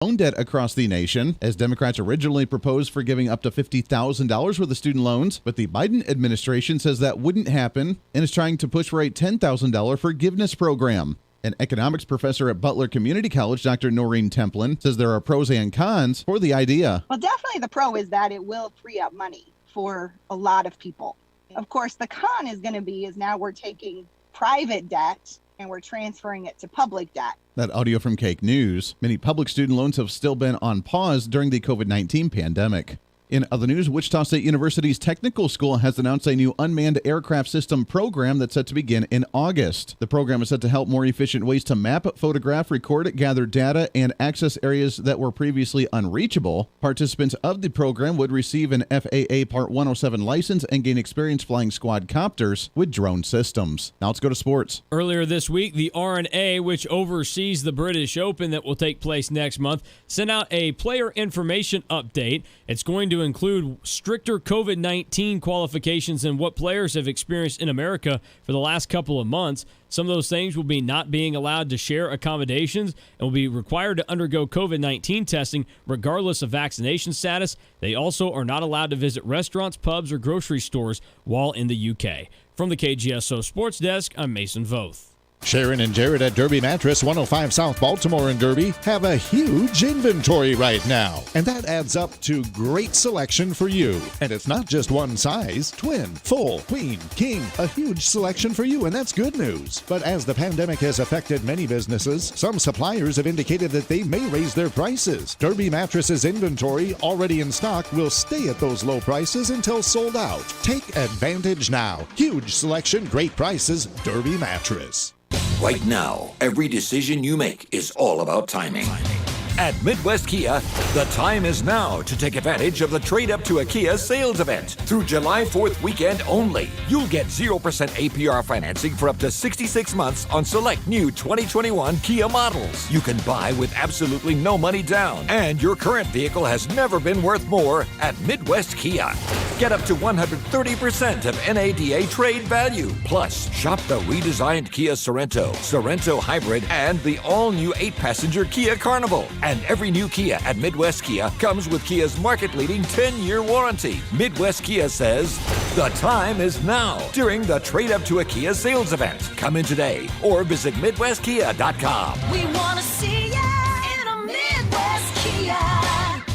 loan debt across the nation, as Democrats originally proposed for giving up to $50,000 worth of student loans, but the Biden administration says that wouldn't happen and is trying to push for a $10,000 forgiveness program. An economics professor at Butler Community College, Dr. Noreen Templin, says there are pros and cons for the idea. Well, definitely the pro is that it will free up money for a lot of people. Of course, the con is going to be is now we're taking private debt and we're transferring it to public debt. That audio from Cake News. Many public student loans have still been on pause during the COVID-19 pandemic. In other news, Wichita State University's technical school has announced a new unmanned aircraft system program that's set to begin in August. The program is set to help more efficient ways to map, photograph, record, gather data, and access areas that were previously unreachable. Participants of the program would receive an FAA Part 107 license and gain experience flying quadcopters with drone systems. Now let's go to sports. Earlier this week, the R&A, which oversees the British Open that will take place next month, sent out a player information update. It's going to include stricter COVID-19 qualifications and what players have experienced in America for the last couple of months. Some of those things will be not being allowed to share accommodations and will be required to undergo COVID-19 testing regardless of vaccination status. They also are not allowed to visit restaurants, pubs, or grocery stores while in the UK. From the KGSO Sports Desk, I'm Mason Voth. Sharon and Jared at Derby Mattress, 105 South Baltimore and Derby, have a huge inventory right now. And that adds up to great selection for you. And it's not just one size: twin, full, queen, king, a huge selection for you, and that's good news. But as the pandemic has affected many businesses, some suppliers have indicated that they may raise their prices. Derby Mattress's inventory, already in stock, will stay at those low prices until sold out. Take advantage now. Huge selection, great prices, Derby Mattress. Right now, every decision you make is all about timing. At Midwest Kia, the time is now to take advantage of the Trade Up to a Kia sales event. Through July 4th weekend only, you'll get 0% APR financing for up to 66 months on select new 2021 Kia models. You can buy with absolutely no money down, and your current vehicle has never been worth more at Midwest Kia. Get up to 130% of NADA trade value. Plus, shop the redesigned Kia Sorento, Sorento Hybrid, and the all-new 8-passenger Kia Carnival. And every new Kia at Midwest Kia comes with Kia's market-leading 10-year warranty. Midwest Kia says, the time is now during the Trade Up to a Kia sales event. Come in today or visit MidwestKia.com. We want to see ya in a Midwest Kia.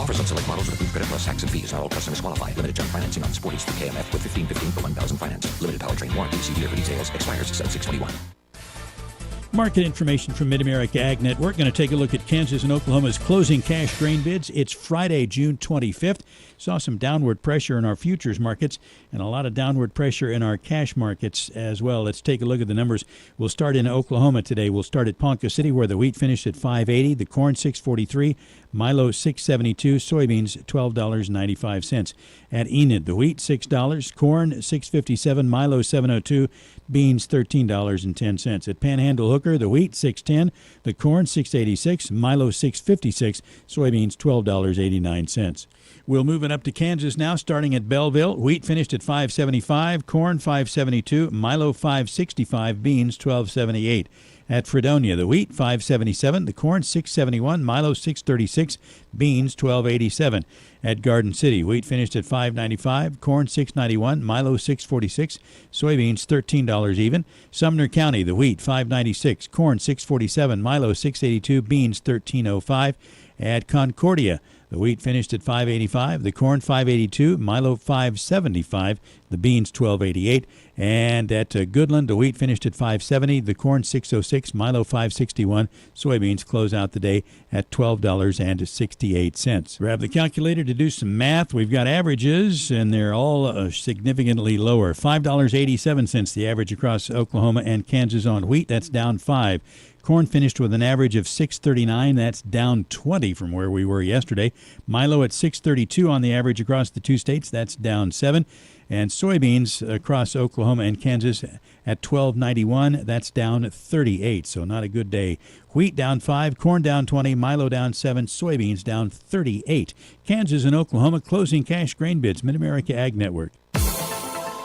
Offers on select models with approved credit plus tax and fees. Not all customers qualify. Limited term financing on Sporties through KMF with $15.15 for 1,000 finance. Limited powertrain warranty. See dealer for details. Expires 7/6/21. Market information from Mid-America Ag Network. Going to take a look at Kansas and Oklahoma's closing cash grain bids. It's Friday, June 25th. Saw some downward pressure in our futures markets and a lot of downward pressure in our cash markets as well. Let's take a look at the numbers. We'll start in Oklahoma today. We'll start at Ponca City, where the wheat finished at $5.80, the corn $6.43, Milo $6.72, soybeans $12.95. At Enid, the wheat $6, corn $6.57, Milo $7.02, beans $13.10. At Panhandle Hooker, the wheat $6.10, the corn $6.86, Milo $6.56, soybeans $12.89. We'll move it up to Kansas now, starting at Belleville. Wheat finished at $5.75, corn $5.72, Milo $5.65, beans $12.78. At Fredonia, the wheat $5.77, the corn $6.71, Milo $6.36, beans $12.87. At Garden City, wheat finished at $5.95, corn $6.91, Milo $6.46, soybeans $13 even. Sumner County, the wheat $5.96, corn $6.47, Milo $6.82, beans $13.05. At Concordia, the wheat finished at $5.85, the corn $5.82, Milo $5.75, the beans $12.88. And at Goodland, the wheat finished at $5.70, the corn $6.06, Milo $5.61, soybeans close out the day at $12.68. Grab the calculator to do some math. We've got averages, and they're all significantly lower. $5.87 the average across Oklahoma and Kansas on wheat. That's down 5. Corn finished with an average of $6.39. That's down 20 from where we were yesterday. Milo at $6.32 on the average across the two states. That's down 7. And soybeans across Oklahoma and Kansas at $12.91. That's down 38, so not a good day. Wheat down 5, corn down 20, Milo down 7, soybeans down 38. Kansas and Oklahoma closing cash grain bids. Mid-America Ag Network.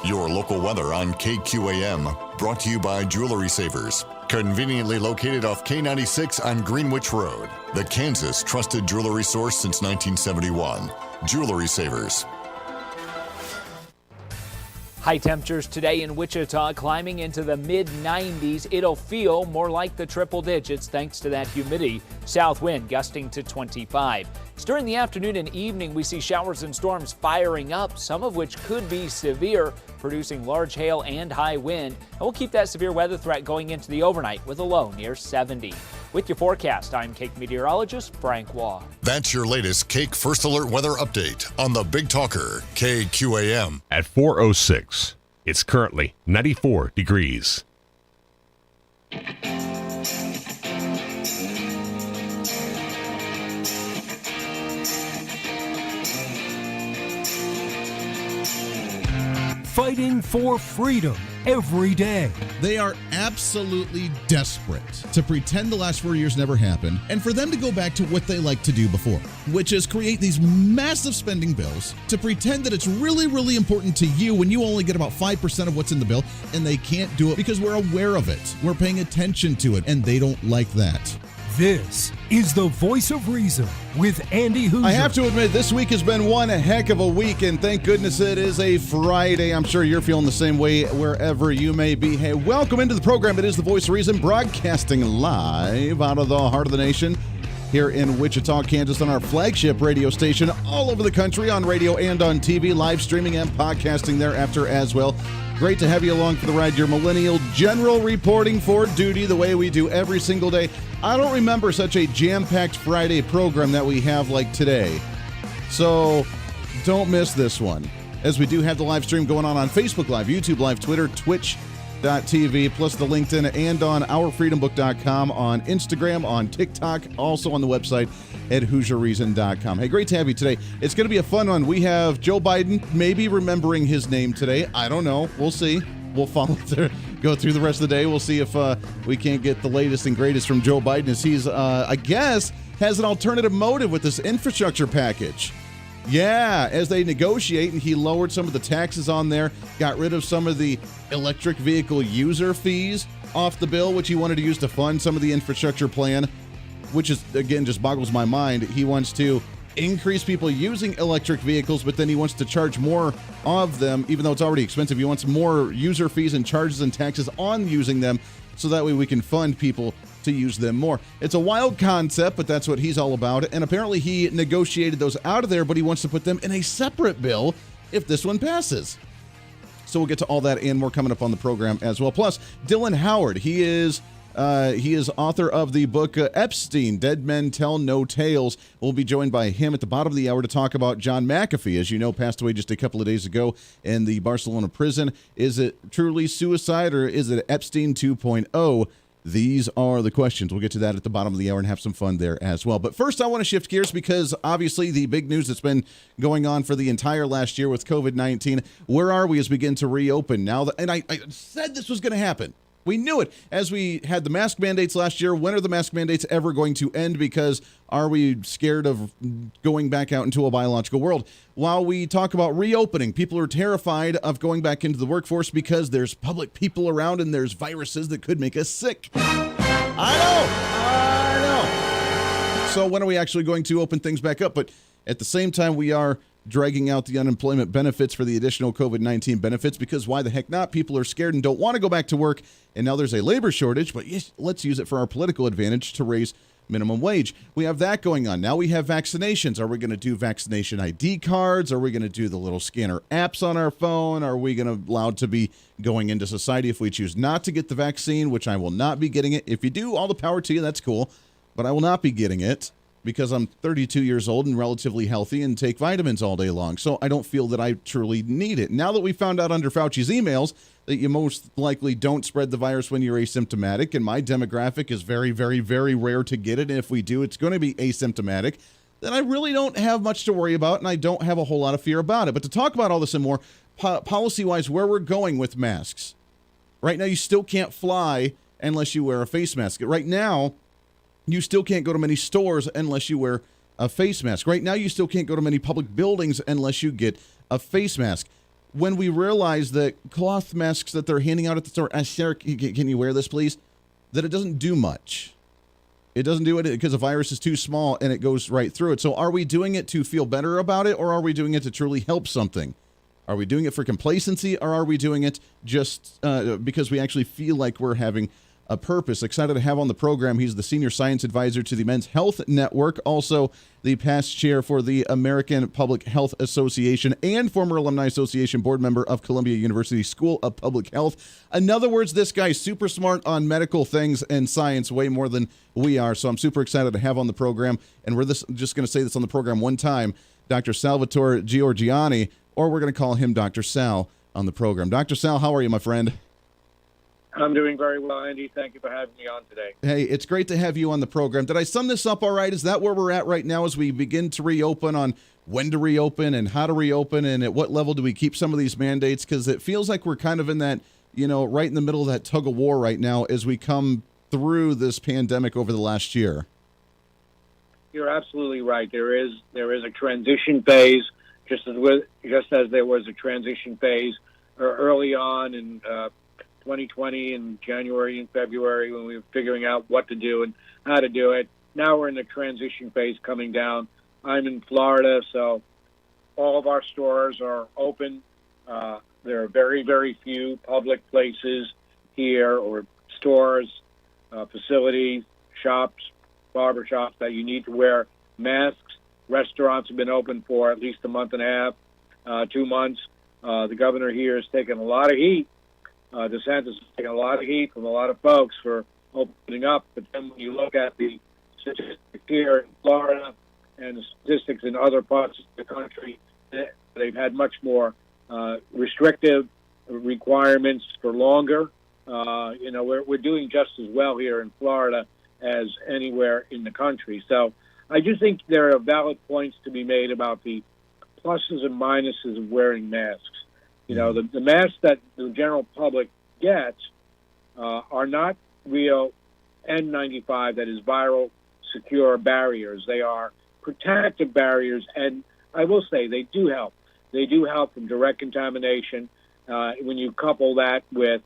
Your local weather on KQAM, brought to you by Jewelry Savers. Conveniently located off K96 on Greenwich Road. The Kansas trusted jewelry source since 1971. Jewelry Savers. High temperatures today in Wichita climbing into the mid-90s. It'll feel more like the triple digits thanks to that humidity. South wind gusting to 25. It's during the afternoon and evening we see showers and storms firing up, some of which could be severe, producing large hail and high wind. And we'll keep that severe weather threat going into the overnight with a low near 70. With your forecast, I'm Cake meteorologist Frank Waugh. That's your latest Cake First Alert weather update on the Big Talker, KQAM. At 4:06, it's currently 94 degrees. Fighting for freedom every day. They are absolutely desperate to pretend the last 4 years never happened and for them to go back to what they liked to do before, which is create these massive spending bills to pretend that it's really, really important to you when you only get about 5% of what's in the bill, and they can't do it because we're aware of it. We're paying attention to it, and they don't like that. This is the Voice of Reason with Andy Hooser. I have to admit, this week has been one heck of a week, and thank goodness it is a Friday. I'm sure you're feeling the same way wherever you may be. Hey, welcome into the program. It is the Voice of Reason, broadcasting live out of the heart of the nation here in Wichita, Kansas, on our flagship radio station all over the country, on radio and on TV, live streaming and podcasting thereafter as well. Great to have you along for the ride. Your millennial general reporting for duty the way we do every single day. I don't remember such a jam-packed Friday program that we have like today. So don't miss this one, as we do have the live stream going on Facebook Live, YouTube Live, Twitter, Twitch.tv, plus the LinkedIn, and on ourfreedombook.com, on Instagram, on TikTok, also on the website at HooserReason.com. Hey, great to have you today. It's going to be a fun one. We have Joe Biden, maybe remembering his name today. I don't know. We'll see. We'll follow through, go through the rest of the day. We'll see if we can't get the latest and greatest from Joe Biden, as he's, I guess, has an alternative motive with this infrastructure package. Yeah, as they negotiate, and he lowered some of the taxes on there, got rid of some of the electric vehicle user fees off the bill, which he wanted to use to fund some of the infrastructure plan, which is, again, just boggles my mind. He wants to increase people using electric vehicles, but then he wants to charge more of them, even though it's already expensive. He wants more user fees and charges and taxes on using them, so that way we can fund people to use them more. It's a wild concept, but that's what he's all about. And apparently he negotiated those out of there, but he wants to put them in a separate bill if this one passes. So we'll get to all that and more coming up on the program as well. Plus, Dylan Howard, he is author of the book EPSTEIN, Dead Men Tell No Tales. We'll be joined by him at the bottom of the hour to talk about John McAfee, as you know, passed away just a couple of days ago in the Barcelona prison. Is it truly suicide, or is it Epstein 2.0? These are the questions. We'll get to that at the bottom of the hour and have some fun there as well. But first, I want to shift gears, because obviously the big news that's been going on for the entire last year with COVID-19, where are we as we begin to reopen now? And I said this was going to happen. We knew it as we had the mask mandates last year. When are the mask mandates ever going to end? Because are we scared of going back out into a biological world? While we talk about reopening, people are terrified of going back into the workforce because there's public people around and there's viruses that could make us sick. I know. So when are we actually going to open things back up? But at the same time, we are dragging out the unemployment benefits for the additional COVID-19 benefits, because why the heck not? People are scared and don't want to go back to work. And now there's a labor shortage, but yes, let's use it for our political advantage to raise minimum wage. We have that going on. Now we have vaccinations. Are we going to do vaccination ID cards? Are we going to do the little scanner apps on our phone? Are we going to allow to be going into society if we choose not to get the vaccine, which I will not be getting it? If you do, all the power to you. That's cool. But I will not be getting it, because I'm 32 years old and relatively healthy and take vitamins all day long. So I don't feel that I truly need it. Now that we found out under Fauci's emails that you most likely don't spread the virus when you're asymptomatic, and my demographic is very, very, very rare to get it, and if we do, it's going to be asymptomatic, then I really don't have much to worry about, and I don't have a whole lot of fear about it. But to talk about all this and more, policy-wise, where we're going with masks. Right now, you still can't fly unless you wear a face mask. Right now, you still can't go to many stores unless you wear a face mask. Right now, you still can't go to many public buildings unless you get a face mask. When we realize that cloth masks that they're handing out at the store, Sarah, can you wear this, please? that it doesn't do much. It doesn't do it because the virus is too small and it goes right through it. So are we doing it to feel better about it, or are we doing it to truly help something? Are we doing it for complacency, or are we doing it just because we actually feel like we're having a purpose? Excited to have on the program. He's the Senior Science Advisor to the Men's Health Network, also the past chair for the American Public Health Association and former Alumni Association board member of Columbia University School of Public Health. In other words, this guy's super smart on medical things and science, way more than we are. So I'm super excited to have on the program. And we're just going to say this on the program one time, Dr. Salvatore Giorgianni, or we're going to call him Dr. Sal on the program. Dr. Sal, how are you, my friend? I'm doing very well, Andy. Thank you for having me on today. Hey, it's great to have you on the program. Did I sum this up all right? Is that where we're at right now as we begin to reopen, on when to reopen and how to reopen, and at what level do we keep some of these mandates? Because it feels like we're kind of in that, right in the middle of that tug of war right now as we come through this pandemic over the last year. You're absolutely right. There is a transition phase, just as there was a transition phase early on in 2020 in January and February when we were figuring out what to do and how to do it. Now we're in the transition phase coming down. I'm in Florida, so all of our stores are open. There are very, very few public places here, or stores, facilities, shops, barber shops that you need to wear masks. Restaurants have been open for at least a month and a half, 2 months. The governor here has taken a lot of heat. DeSantis has taken a lot of heat from a lot of folks for opening up. But then when you look at the statistics here in Florida and the statistics in other parts of the country, they've had much more restrictive requirements for longer. We're doing just as well here in Florida as anywhere in the country. So I do think there are valid points to be made about the pluses and minuses of wearing masks. The masks that the general public gets are not real N95, that is viral secure barriers. They are protective barriers, and I will say they do help. They do help from direct contamination. When you couple that with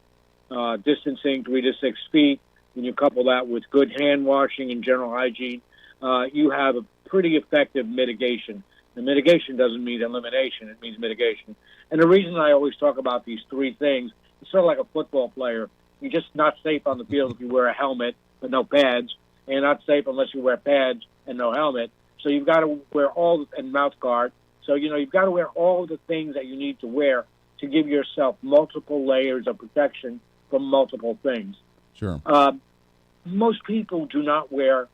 distancing 3 to 6 feet, when you couple that with good hand washing and general hygiene, you have a pretty effective mitigation. The mitigation doesn't mean elimination, it means mitigation. And the reason I always talk about these three things, it's sort of like a football player. You're just not safe on the field if you wear a helmet but no pads, and you're not safe unless you wear pads and no helmet. So you've got to wear and mouth guard. So, you've got to wear all the things that you need to wear to give yourself multiple layers of protection from multiple things. Sure. Most people do not wear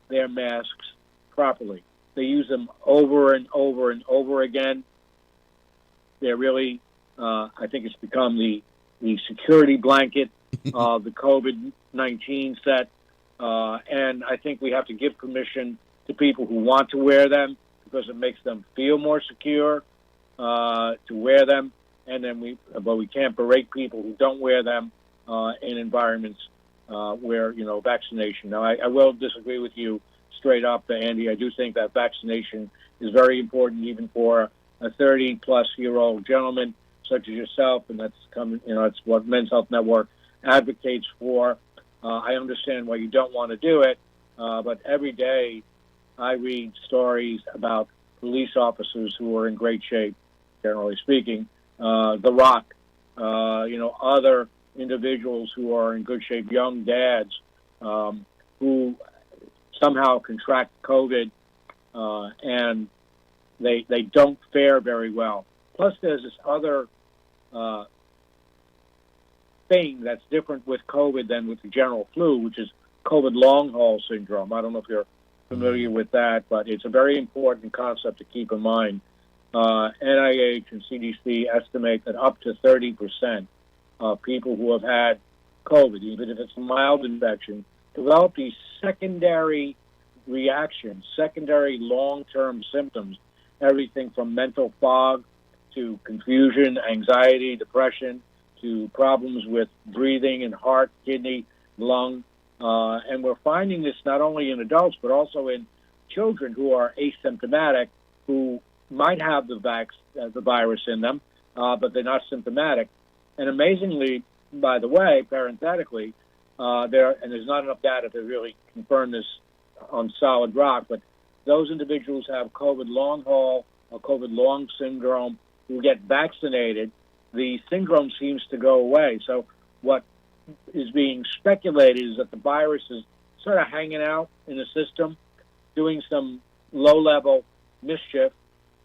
their masks properly. They use them over and over and over again. They're really, I think it's become the security blanket of the COVID-19 set. And I think we have to give permission to people who want to wear them because it makes them feel more secure to wear them. And then we can't berate people who don't wear them in environments where, vaccination. Now, I will disagree with you straight up, Andy. I do think that vaccination is very important, even for a 30-plus-year-old gentleman such as yourself, and it's what Men's Health Network advocates for. I understand why you don't want to do it, but every day I read stories about police officers who are in great shape, generally speaking. The Rock, other individuals who are in good shape, young dads who somehow contract COVID and they don't fare very well. Plus, there's this other thing that's different with COVID than with the general flu, which is COVID long haul syndrome. I don't know if you're familiar with that, but it's a very important concept to keep in mind. NIH and CDC estimate that up to 30% of people who have had COVID, even if it's a mild infection, develop these secondary reactions, secondary long-term symptoms, everything from mental fog to confusion, anxiety, depression, to problems with breathing and heart, kidney, lung. And we're finding this not only in adults, but also in children who are asymptomatic, who might have the virus in them, but they're not symptomatic. And amazingly, by the way, parenthetically, there's not enough data to really confirm this on solid rock, but those individuals have COVID long haul or COVID long syndrome who get vaccinated, the syndrome seems to go away. So what is being speculated is that the virus is sort of hanging out in the system, doing some low-level mischief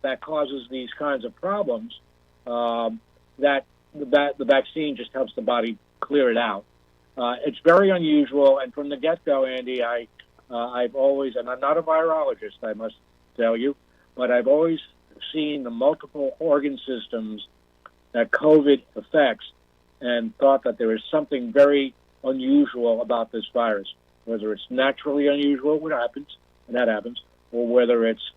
that causes these kinds of problems, that the vaccine just helps the body clear it out. It's very unusual, and from the get-go, Andy, I've always, and I'm not a virologist, I must tell you, but I've always seen the multiple organ systems that COVID affects and thought that there is something very unusual about this virus, whether it's naturally unusual, what happens, and that happens, or whether it's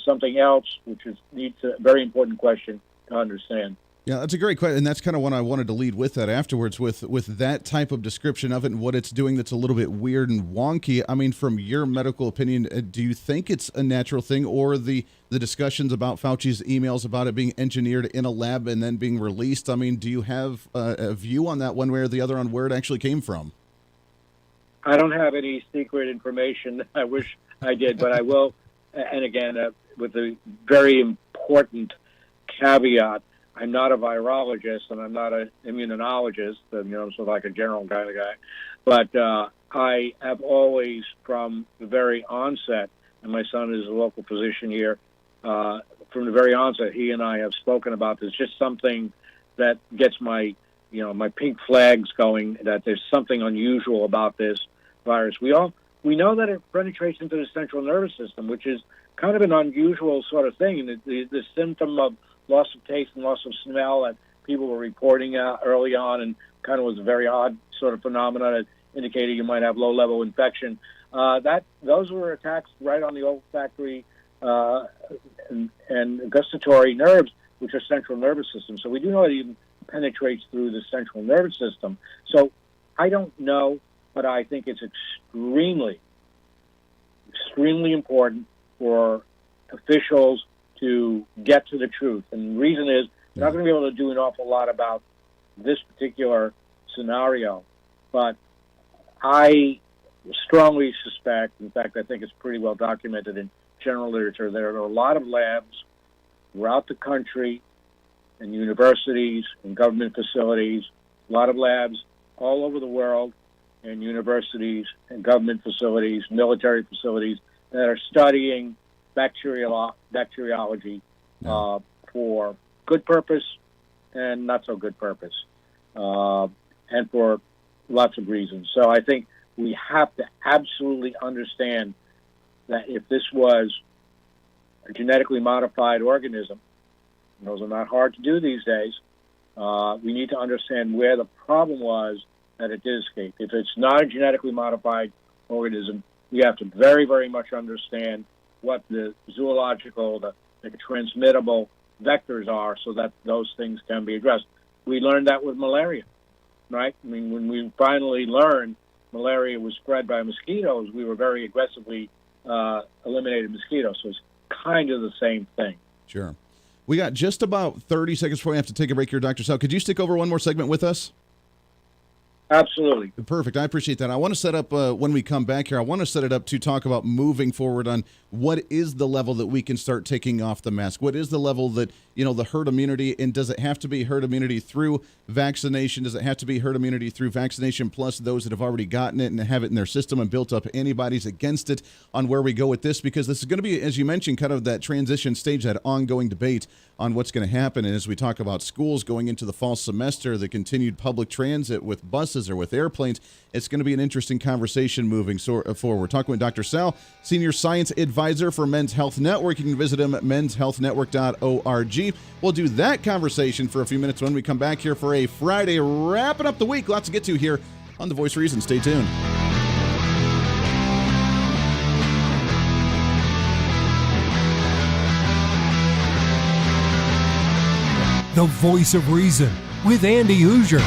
something else, which needs a very important question to understand. Yeah, that's a great question, and that's kind of what I wanted to lead with that afterwards, with that type of description of it and what it's doing that's a little bit weird and wonky. I mean, from your medical opinion, do you think it's a natural thing, or the discussions about Fauci's emails about it being engineered in a lab and then being released? I mean, do you have a view on that one way or the other on where it actually came from? I don't have any secret information. I wish I did, but I will, and again, with a very important caveat, I'm not a virologist and I'm not an immunologist, I'm sort of like a general kind of guy. But I have always, from the very onset, and my son is a local physician here, from the very onset, he and I have spoken about this, just something that gets my pink flags going, that there's something unusual about this virus. We know that it penetrates into the central nervous system, which is kind of an unusual sort of thing. And the symptom of loss of taste and loss of smell that people were reporting early on, and kind of was a very odd sort of phenomenon that indicated you might have low-level infection. Those were attacks right on the olfactory and gustatory nerves, which are central nervous system. So we do know it even penetrates through the central nervous system. So I don't know, but I think it's extremely, extremely important for officials to get to the truth. And the reason is we're not going to be able to do an awful lot about this particular scenario, but I strongly suspect, in fact, I think it's pretty well documented in general literature, there are a lot of labs throughout the country and universities and government facilities, a lot of labs all over the world and universities and government facilities, military facilities that are studying bacteriology for good purpose and not so good purpose, and for lots of reasons. So I think we have to absolutely understand that if this was a genetically modified organism, and those are not hard to do these days, we need to understand where the problem was that it did escape. If it's not a genetically modified organism, we have to very, very much understand what the zoological, the transmittable vectors are so that those things can be addressed. We learned that with malaria, right? I mean, when we finally learned malaria was spread by mosquitoes, we were very aggressively eliminated mosquitoes. So it's kind of the same thing. Sure. We got just about 30 seconds before we have to take a break here, Dr. Sal. Could you stick over one more segment with us? Absolutely. Perfect. I appreciate that. I want to set up, when we come back here, I want to set it up to talk about moving forward on what is the level that we can start taking off the mask. What is the level that, the herd immunity, and does it have to be herd immunity through vaccination? Does it have to be herd immunity through vaccination plus those that have already gotten it and have it in their system and built up antibodies against it, on where we go with this? Because this is going to be, as you mentioned, kind of that transition stage, that ongoing debate on what's going to happen. And as we talk about schools going into the fall semester, the continued public transit with buses or with airplanes, it's going to be an interesting conversation moving forward. We're talking with Dr. Sal, Senior Science Advisor for Men's Health Network. You can visit him at menshealthnetwork.org. We'll do that conversation for a few minutes when we come back here for a Friday, wrapping up the week. Lots to get to here on The Voice of Reason. Stay tuned. The Voice of Reason with Andy Hooser.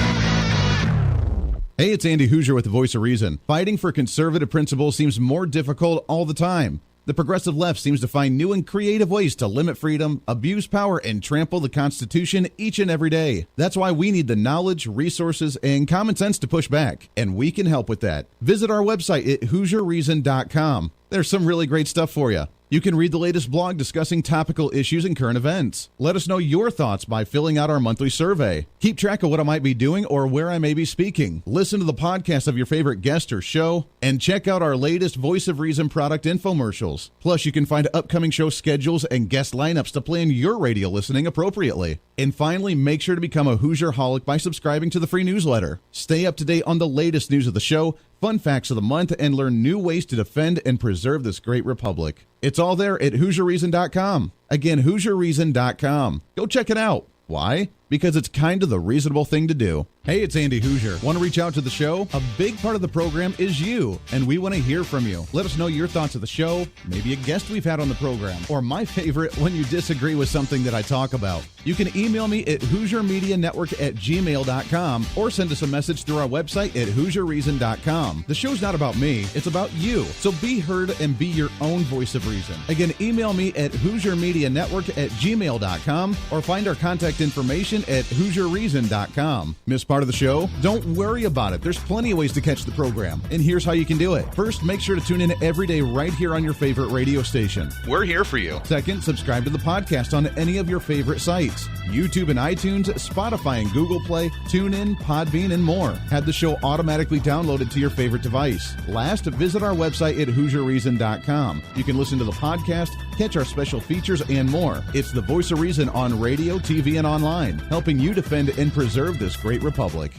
Hey, it's Andy Hooser with The Voice of Reason. Fighting for conservative principles seems more difficult all the time. The progressive left seems to find new and creative ways to limit freedom, abuse power, and trample the Constitution each and every day. That's why we need the knowledge, resources, and common sense to push back, and we can help with that. Visit our website at HooserReason.com. There's some really great stuff for you. You can read the latest blog discussing topical issues and current events. Let us know your thoughts by filling out our monthly survey. Keep track of what I might be doing or where I may be speaking. Listen to the podcast of your favorite guest or show, and check out our latest Voice of Reason product infomercials. Plus, you can find upcoming show schedules and guest lineups to plan your radio listening appropriately. And finally, make sure to become a Hoosier-holic by subscribing to the free newsletter. Stay up to date on the latest news of the show, fun facts of the month, and learn new ways to defend and preserve this great republic. It's all there at HooserReason.com. Again, HooserReason.com. Go check it out. Why? Because it's kind of the reasonable thing to do. Hey, it's Andy Hooser. Want to reach out to the show? A big part of the program is you, and we want to hear from you. Let us know your thoughts of the show, maybe a guest we've had on the program, or my favorite, when you disagree with something that I talk about. You can email me at HooserMediaNetwork@gmail.com or send us a message through our website at HooserReason.com. The show's not about me, it's about you. So be heard and be your own voice of reason. Again, email me at HooserMediaNetwork@gmail.com or find our contact information at HooserReason.com. Miss part of the show? Don't worry about it. There's plenty of ways to catch the program, and here's how you can do it. First, make sure to tune in every day right here on your favorite radio station. We're here for you. Second, subscribe to the podcast on any of your favorite sites: YouTube and iTunes, Spotify and Google Play, TuneIn, Podbean, and more. Have the show automatically downloaded to your favorite device. Last, visit our website at HooserReason.com. You can listen to the podcast, catch our special features, and more. It's the Voice of Reason on radio, TV, and online, helping you defend and preserve this great republic.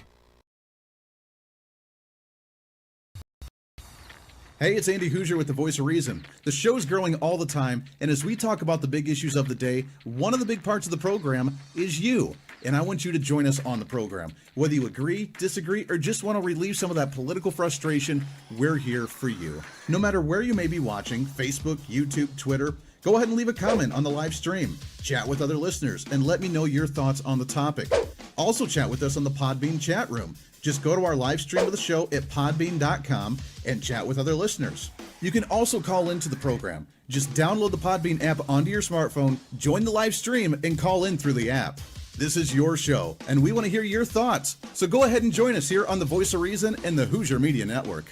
Hey, it's Andy Hooser with the Voice of Reason. The show's growing all the time, and as we talk about the big issues of the day, one of the big parts of the program is you. And I want you to join us on the program. Whether you agree, disagree, or just want to relieve some of that political frustration, we're here for you. No matter where you may be watching, Facebook, YouTube, Twitter, go ahead and leave a comment on the live stream. Chat with other listeners and let me know your thoughts on the topic. Also chat with us on the Podbean chat room. Just go to our live stream of the show at podbean.com and chat with other listeners. You can also call into the program. Just download the Podbean app onto your smartphone, join the live stream, and call in through the app. This is your show, and we want to hear your thoughts. So go ahead and join us here on the Voice of Reason and the Hooser Media Network.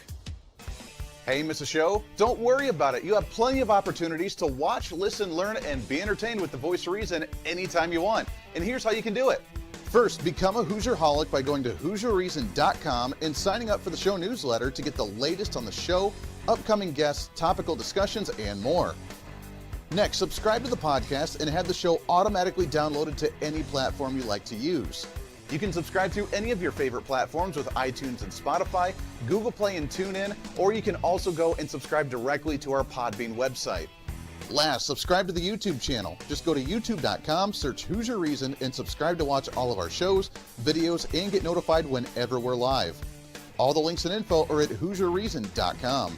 Hey, miss a show? Don't worry about it. You have plenty of opportunities to watch, listen, learn, and be entertained with the Voice of Reason anytime you want. And here's how you can do it. First, become a Hoosier-holic by going to HooserReason.com and signing up for the show newsletter to get the latest on the show, upcoming guests, topical discussions, and more. Next, subscribe to the podcast and have the show automatically downloaded to any platform you like to use. You can subscribe through any of your favorite platforms with iTunes and Spotify, Google Play and TuneIn, or you can also go and subscribe directly to our Podbean website. Last, subscribe to the YouTube channel. Just go to youtube.com, search Hooser Reason, and subscribe to watch all of our shows, videos, and get notified whenever we're live. All the links and info are at HooserReason.com.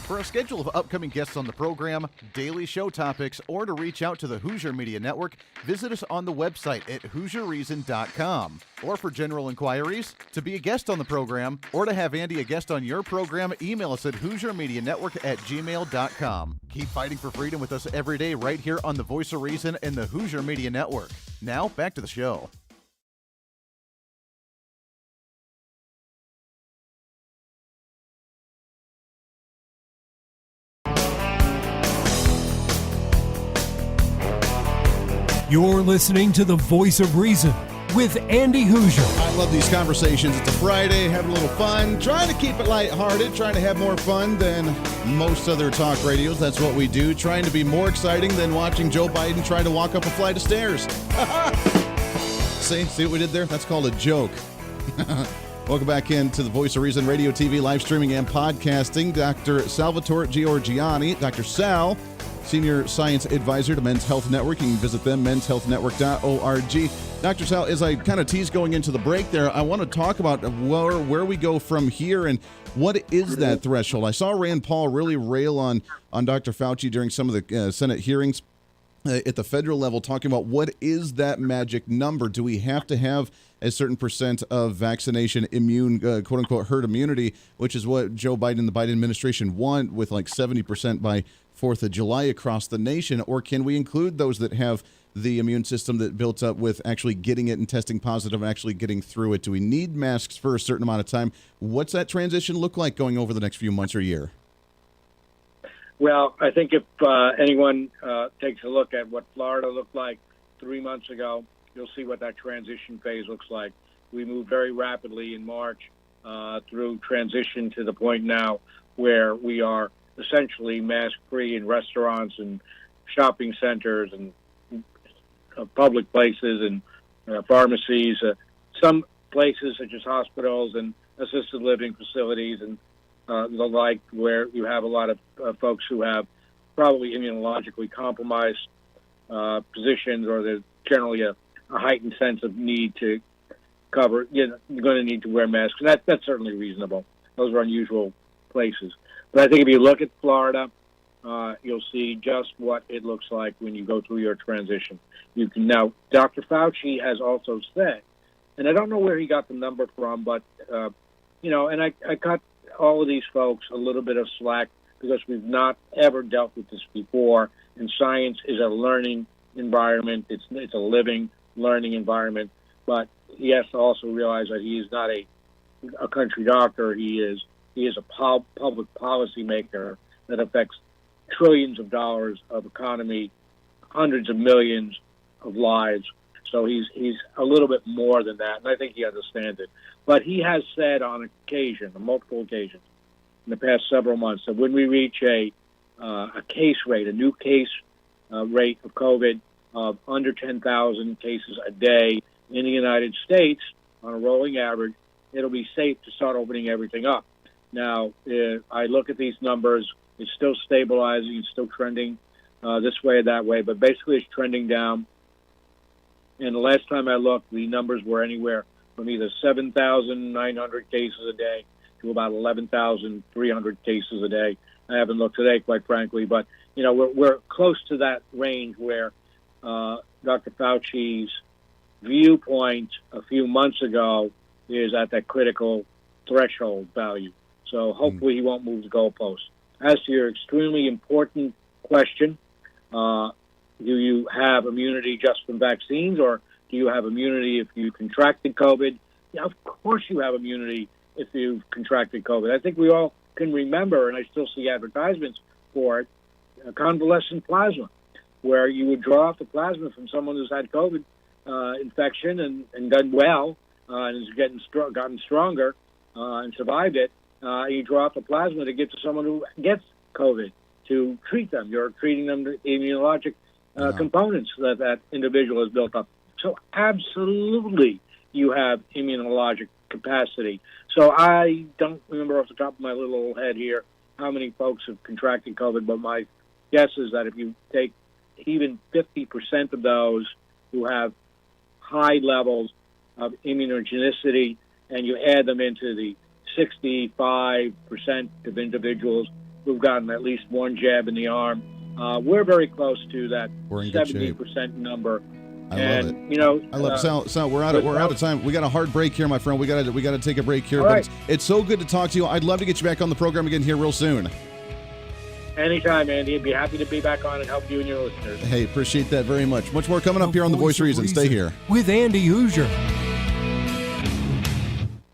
For a schedule of upcoming guests on the program, daily show topics, or to reach out to the Hooser Media Network, visit us on the website at HooserReason.com. Or for general inquiries, to be a guest on the program, or to have Andy a guest on your program, email us at HooserMediaNetwork@gmail.com. Keep fighting for freedom with us every day right here on the Voice of Reason and the Hooser Media Network. Now, back to the show. You're listening to the Voice of Reason with Andy Hooser. I love these conversations. It's a Friday, having a little fun, trying to keep it lighthearted, trying to have more fun than most other talk radios. That's what we do, trying to be more exciting than watching Joe Biden try to walk up a flight of stairs. See what we did there? That's called a joke. Welcome back into the Voice of Reason radio, TV, live streaming, and podcasting. Dr. Salvatore Giorgianni, Dr. Sal, Senior Science Advisor to Men's Health Network. You can visit them, menshealthnetwork.org. Dr. Sal, as I kind of tease going into the break there, I want to talk about where we go from here and what is that threshold. I saw Rand Paul really rail on Dr. Fauci during some of the Senate hearings at the federal level talking about what is that magic number? Do we have to have a certain percent of vaccination immune, quote unquote, herd immunity, which is what Joe Biden and the Biden administration want with like 70% by 4th of July across the nation? Or can we include those that have the immune system that built up with actually getting it and testing positive and actually getting through it? Do we need masks for a certain amount of time? What's that transition look like going over the next few months or year? Well, I think if anyone takes a look at what Florida looked like 3 months ago, you'll see what that transition phase looks like. We moved very rapidly in March through transition to the point now where we are essentially mask-free in restaurants and shopping centers and public places and pharmacies. Some places such as hospitals and assisted living facilities and the like, where you have a lot of folks who have probably immunologically compromised positions, or there's generally a heightened sense of need to cover. You're going to need to wear masks. And that's certainly reasonable. Those are unusual places. But I think if you look at Florida, you'll see just what it looks like when you go through your transition. You can now. Dr. Fauci has also said, and I don't know where he got the number from, but and I cut all of these folks a little bit of slack because we've not ever dealt with this before, and science is a learning environment. It's a living, learning environment. But he has to also realize that he is not a country doctor. He is a public policy maker that affects trillions of dollars of economy, hundreds of millions of lives. So he's a little bit more than that, and I think he understands it. But he has said on multiple occasions, in the past several months, that when we reach a case rate, a new case rate of COVID of under 10,000 cases a day in the United States on a rolling average, it'll be safe to start opening everything up. Now, I look at these numbers. It's still stabilizing. It's still trending this way or that way, but basically it's trending down. And the last time I looked, the numbers were anywhere from either 7,900 cases a day to about 11,300 cases a day. I haven't looked today, quite frankly, but we're close to that range where Dr. Fauci's viewpoint a few months ago is at that critical threshold value. So hopefully he won't move the goalpost. As to your extremely important question, do you have immunity just from vaccines, or do you have immunity if you contracted COVID? Yeah, of course you have immunity if you've contracted COVID. I think we all can remember, and I still see advertisements for it, convalescent plasma, where you would draw off the plasma from someone who's had COVID infection and done well and has gotten stronger and survived it. You draw off the plasma to give to someone who gets COVID to treat them. You're treating them to immunologic components that individual has built up. So absolutely you have immunologic capacity. So I don't remember off the top of my little head here how many folks have contracted COVID, but my guess is that if you take even 50% of those who have high levels of immunogenicity and you add them into the 65% of individuals who've gotten at least one jab in the arm, we're very close to that 70% number. I love it. I love it. Sal, we're out of time. We got a hard break here, my friend. We got to take a break here. All right. It's so good to talk to you. I'd love to get you back on the program again here real soon. Anytime, Andy. I'd be happy to be back on and help you and your listeners. Hey, appreciate that very much. Much more coming up here on The Voice of Reason. Stay here. With Andy Hooser.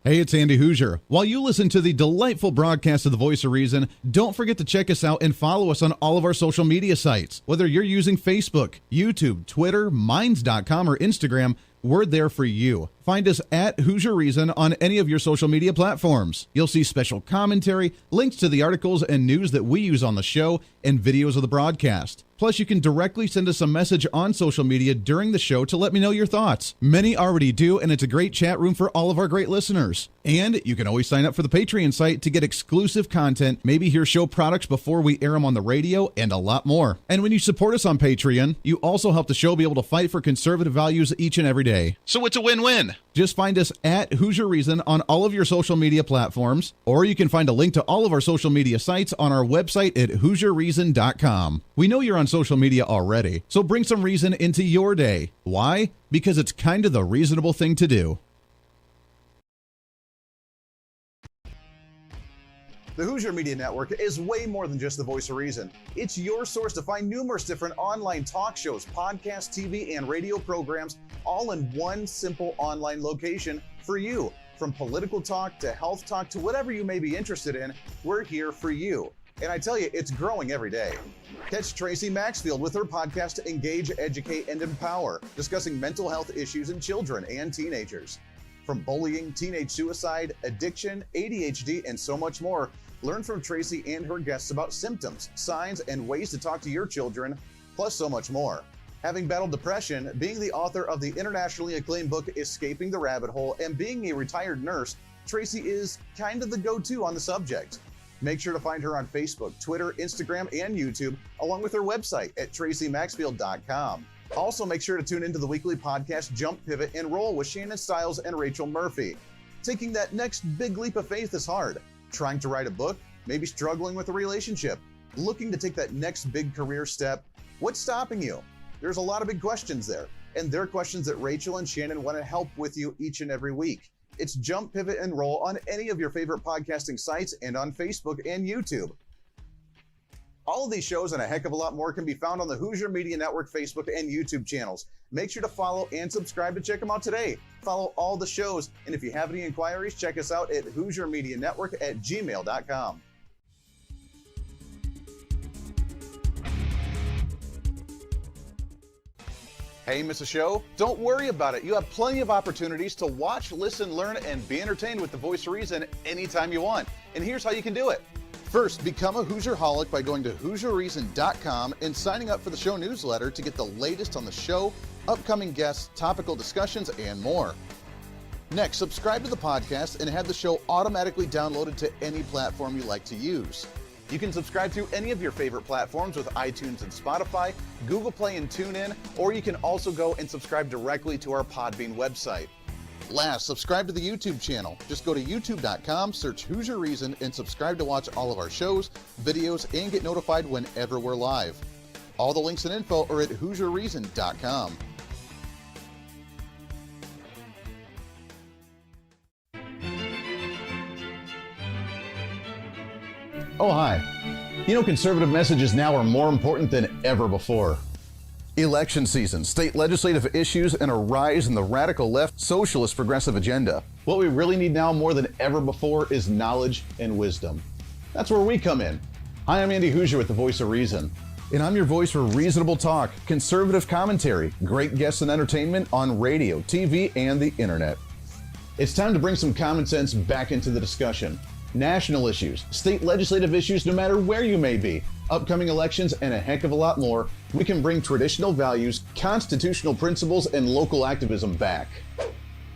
Hey, it's Andy Hooser. While you listen to the delightful broadcast of The Voice of Reason, don't forget to check us out and follow us on all of our social media sites. Whether you're using Facebook, YouTube, Twitter, Minds.com, or Instagram, we're there for you. Find us at Hooser Reason on any of your social media platforms. You'll see special commentary, links to the articles and news that we use on the show, and videos of the broadcast. Plus, you can directly send us a message on social media during the show to let me know your thoughts. Many already do, and it's a great chat room for all of our great listeners. And you can always sign up for the Patreon site to get exclusive content, maybe hear show products before we air them on the radio, and a lot more. And when you support us on Patreon, you also help the show be able to fight for conservative values each and every day. So it's a win-win. Reason. Just find us at Hooser Reason on all of your social media platforms, or you can find a link to all of our social media sites on our website at HooserReason.com. We know you're on social media already, so bring some reason into your day. Why? Because it's kind of the reasonable thing to do. The Hooser Media Network is way more than just the voice of reason. It's your source to find numerous different online talk shows, podcasts, TV, and radio programs, all in one simple online location for you. From political talk to health talk to whatever you may be interested in, we're here for you. And I tell you, it's growing every day. Catch Tracy Maxfield with her podcast, Engage, Educate, and Empower, discussing mental health issues in children and teenagers. From bullying, teenage suicide, addiction, ADHD, and so much more, learn from Tracy and her guests about symptoms, signs, and ways to talk to your children, plus so much more. Having battled depression, being the author of the internationally acclaimed book Escaping the Rabbit Hole, and being a retired nurse, Tracy is kind of the go-to on the subject. Make sure to find her on Facebook, Twitter, Instagram, and YouTube, along with her website at tracymaxfield.com. Also, make sure to tune into the weekly podcast Jump, Pivot, and Roll with Shannon Stiles and Rachel Murphy. Taking that next big leap of faith is hard. Trying to write a book, maybe struggling with a relationship, looking to take that next big career step. What's stopping you? There's a lot of big questions there, and they're questions that Rachel and Shannon want to help with you each and every week. It's Jump, Pivot, and Roll on any of your favorite podcasting sites and on Facebook and YouTube. All of these shows and a heck of a lot more can be found on the Hooser Media Network Facebook and YouTube channels. Make sure to follow and subscribe to check them out today. Follow all the shows, and if you have any inquiries, check us out at HooserMediaNetwork@gmail.com. Hey, miss a show? Don't worry about it. You have plenty of opportunities to watch, listen, learn, and be entertained with the voice of reason anytime you want. And here's how you can do it. First, become a Hooserholic by going to HooserReason.com and signing up for the show newsletter to get the latest on the show, upcoming guests, topical discussions, and more. Next, subscribe to the podcast and have the show automatically downloaded to any platform you like to use. You can subscribe through any of your favorite platforms with iTunes and Spotify, Google Play and TuneIn, or you can also go and subscribe directly to our Podbean website. Last, subscribe to the YouTube channel. Just go to youtube.com, search Hooser Reason, and subscribe to watch all of our shows, videos, and get notified whenever we're live. All the links and info are at HooserReason.com. Oh, hi. You know, conservative messages now are more important than ever before. Election season, state legislative issues, and a rise in the radical left socialist progressive agenda. What we really need now more than ever before is knowledge and wisdom. That's where we come in. Hi, I'm Andy Hooser with the Voice of Reason, and I'm your voice for reasonable talk, conservative commentary, great guests and entertainment on radio, TV, and the internet. It's time to bring some common sense back into the discussion. National issues, state legislative issues, no matter where you may be, upcoming elections, and a heck of a lot more, we can bring traditional values, constitutional principles, and local activism back.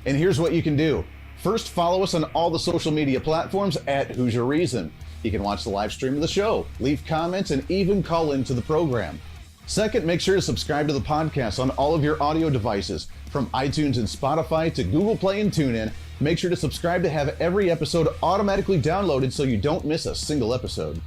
And here's what you can do. First, follow us on all the social media platforms at Hooser Reason. You can watch the live stream of the show, leave comments, and even call into the program. Second, make sure to subscribe to the podcast on all of your audio devices, from iTunes and Spotify to Google Play and TuneIn. Make sure to subscribe to have every episode automatically downloaded so you don't miss a single episode.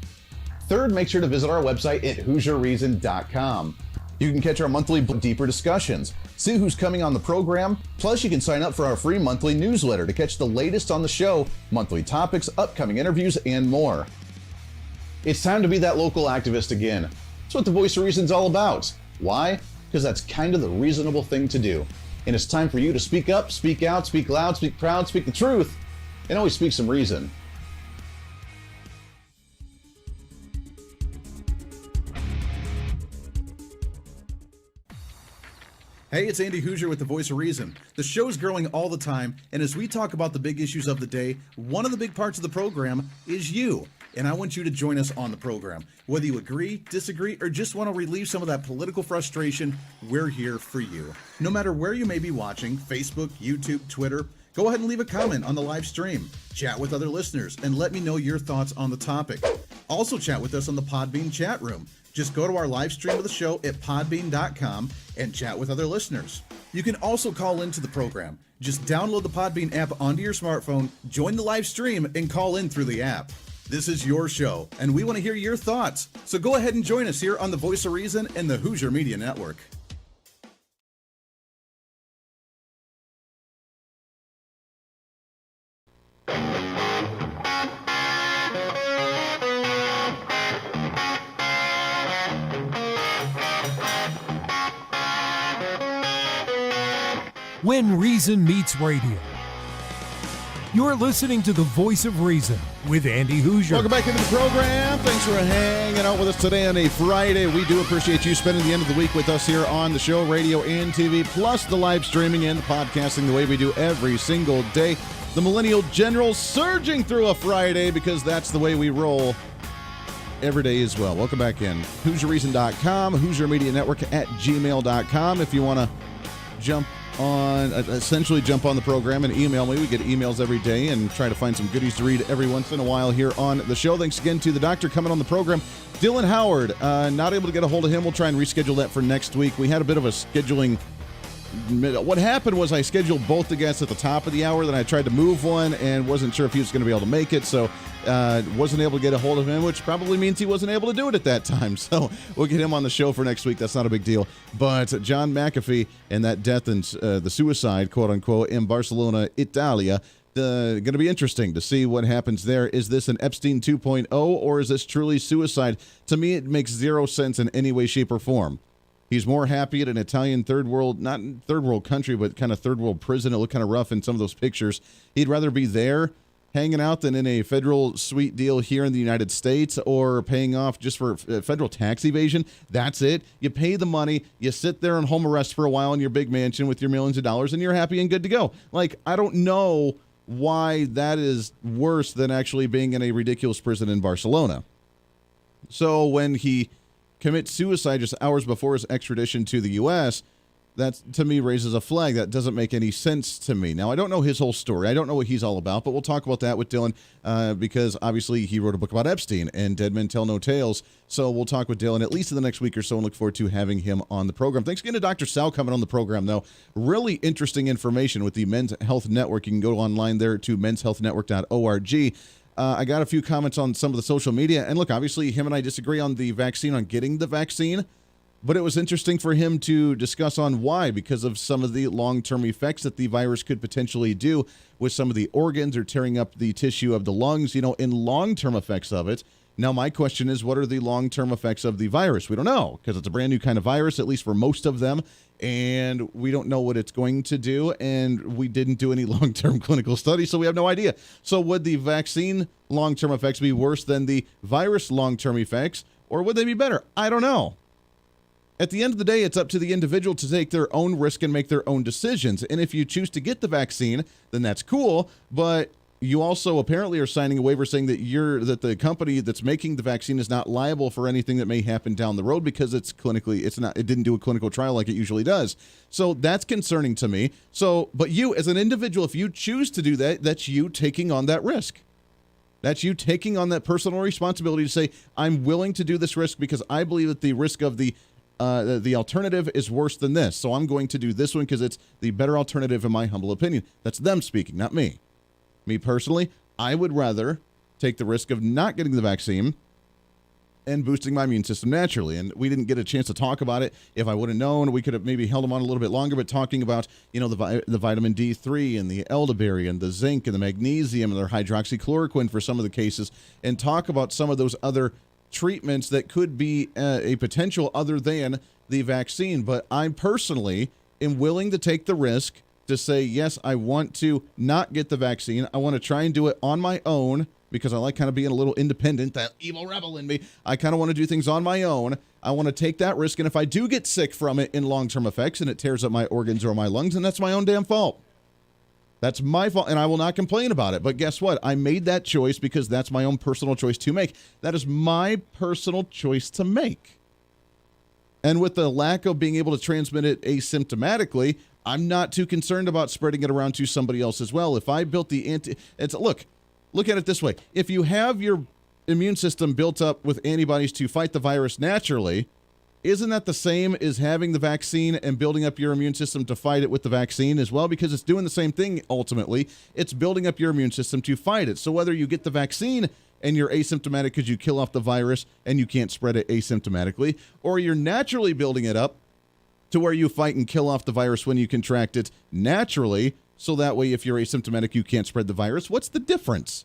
Third, make sure to visit our website at HooserReason.com. You can catch our monthly deeper discussions, see who's coming on the program, plus you can sign up for our free monthly newsletter to catch the latest on the show, monthly topics, upcoming interviews, and more. It's time to be that local activist again. That's what the Voice of Reason's all about. Why? Because that's kind of the reasonable thing to do. And it's time for you to speak up, speak out, speak loud, speak proud, speak the truth, and always speak some reason. Hey, it's Andy Hooser with the Voice of Reason. The show's growing all the time, and as we talk about the big issues of the day, one of the big parts of the program is you. And I want you to join us on the program. Whether you agree, disagree, or just want to relieve some of that political frustration, we're here for you. No matter where you may be watching, Facebook, YouTube, Twitter, go ahead and leave a comment on the live stream. Chat with other listeners and let me know your thoughts on the topic. Also chat with us on the Podbean chat room. Just go to our live stream of the show at podbean.com and chat with other listeners. You can also call into the program. Just download the Podbean app onto your smartphone, join the live stream, and call in through the app. This is your show, and we want to hear your thoughts. So go ahead and join us here on the Voice of Reason and the Hooser Media Network. When Reason Meets Radio. You're listening to the Voice of Reason with Andy Hooser. Welcome back into the program. Thanks for hanging out with us today on a Friday. We do appreciate you spending the end of the week with us here on the show, radio and TV, plus the live streaming and the podcasting the way we do every single day. The Millennial General surging through a Friday because that's the way we roll every day as well. Welcome back in. HooserReason.com, Hooser Media Network at gmail.com. If you want to jump on the program and email me. We get emails every day and try to find some goodies to read every once in a while here on the show. Thanks again to the doctor coming on the program. Dylan Howard, not able to get a hold of him. We'll try and reschedule that for next week. We had a bit of a scheduling. What happened was I scheduled both the guests at the top of the hour, then I tried to move one and wasn't sure if he was going to be able to make it, so wasn't able to get a hold of him, which probably means he wasn't able to do it at that time. So we'll get him on the show for next week. That's not a big deal. But John McAfee and that death and the suicide, quote unquote, in Barcelona, Italia, going to be interesting to see what happens there. Is this an Epstein 2.0 or is this truly suicide? To me, it makes zero sense in any way, shape, or form. He's more happy at an Italian not third world country, but kind of third world prison. It looked kind of rough in some of those pictures. He'd rather be there hanging out than in a federal suite deal here in the United States or paying off just for federal tax evasion. That's it. You pay the money, you sit there in home arrest for a while in your big mansion with your millions of dollars, and you're happy and good to go. Like, I don't know why that is worse than actually being in a ridiculous prison in Barcelona. So when he commits suicide just hours before his extradition to the U.S., that, to me, raises a flag. That doesn't make any sense to me. Now, I don't know his whole story. I don't know what he's all about, but we'll talk about that with Dylan because, obviously, he wrote a book about Epstein, and Dead Men Tell No Tales. So we'll talk with Dylan at least in the next week or so and look forward to having him on the program. Thanks again to Dr. Sal coming on the program, though. Really interesting information with the Men's Health Network. You can go online there to menshealthnetwork.org. I got a few comments on some of the social media. And look, obviously, him and I disagree on the vaccine, on getting the vaccine. But it was interesting for him to discuss on why, because of some of the long-term effects that the virus could potentially do with some of the organs or tearing up the tissue of the lungs, in long-term effects of it. Now, my question is, what are the long-term effects of the virus? We don't know, because it's a brand new kind of virus, at least for most of them, and we don't know what it's going to do, and we didn't do any long-term clinical studies, so we have no idea. So would the vaccine long-term effects be worse than the virus long-term effects, or would they be better? I don't know. At the end of the day, it's up to the individual to take their own risk and make their own decisions. And if you choose to get the vaccine, then that's cool. But you also apparently are signing a waiver saying that the company that's making the vaccine is not liable for anything that may happen down the road because it didn't do a clinical trial like it usually does. So that's concerning to me. So, but you as an individual, if you choose to do that, that's you taking on that risk. That's you taking on that personal responsibility to say, I'm willing to do this risk because I believe that the risk of the alternative is worse than this. So I'm going to do this one because it's the better alternative in my humble opinion. That's them speaking, not me. Me personally, I would rather take the risk of not getting the vaccine and boosting my immune system naturally. And we didn't get a chance to talk about it. If I would have known, we could have maybe held them on a little bit longer, but talking about, the vitamin D3 and the elderberry and the zinc and the magnesium and their hydroxychloroquine for some of the cases, and talk about some of those other treatments that could be a potential other than the vaccine. But I personally am willing to take the risk to say, yes, I want to not get the vaccine. I want to try and do it on my own because I like kind of being a little independent, that evil rebel in me. I kind of want to do things on my own. I want to take that risk. And if I do get sick from it in long-term effects and it tears up my organs or my lungs, then that's my own damn fault. That's my fault, and I will not complain about it. But guess what? I made that choice because that's my own personal choice to make. That is my personal choice to make. And with the lack of being able to transmit it asymptomatically, I'm not too concerned about spreading it around to somebody else as well. If I built look at it this way. If you have your immune system built up with antibodies to fight the virus naturally, Isn't that the same as having the vaccine and building up your immune system to fight it with the vaccine as well? Because it's doing the same thing ultimately. It's building up your immune system to fight it. So whether you get the vaccine and you're asymptomatic because you kill off the virus and you can't spread it asymptomatically, or you're naturally building it up to where you fight and kill off the virus when you contract it naturally, so that way if you're asymptomatic you can't spread the virus. What's the difference?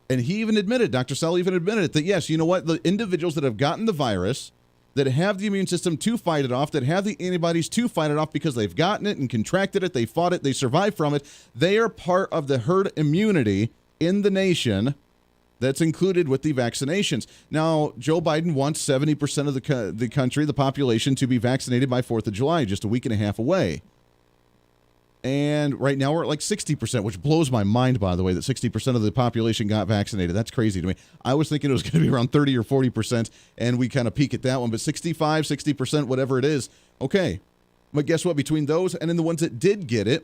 And he even admitted, Dr. Sell even admitted it, that yes, you know what, the individuals that have gotten the virus, that have the immune system to fight it off, that have the antibodies to fight it off because they've gotten it and contracted it, they fought it, they survived from it, they are part of the herd immunity in the nation that's included with the vaccinations. Now, Joe Biden wants 70% of the country, the population, to be vaccinated by 4th of July, just a week and a half away. And right now we're at like 60%, which blows my mind, by the way, that 60% of the population got vaccinated. That's crazy to me. I was thinking it was going to be around 30 or 40%, and we kind of peak at that one. But 65, 60%, whatever it is, okay. But guess what? Between those and then the ones that did get it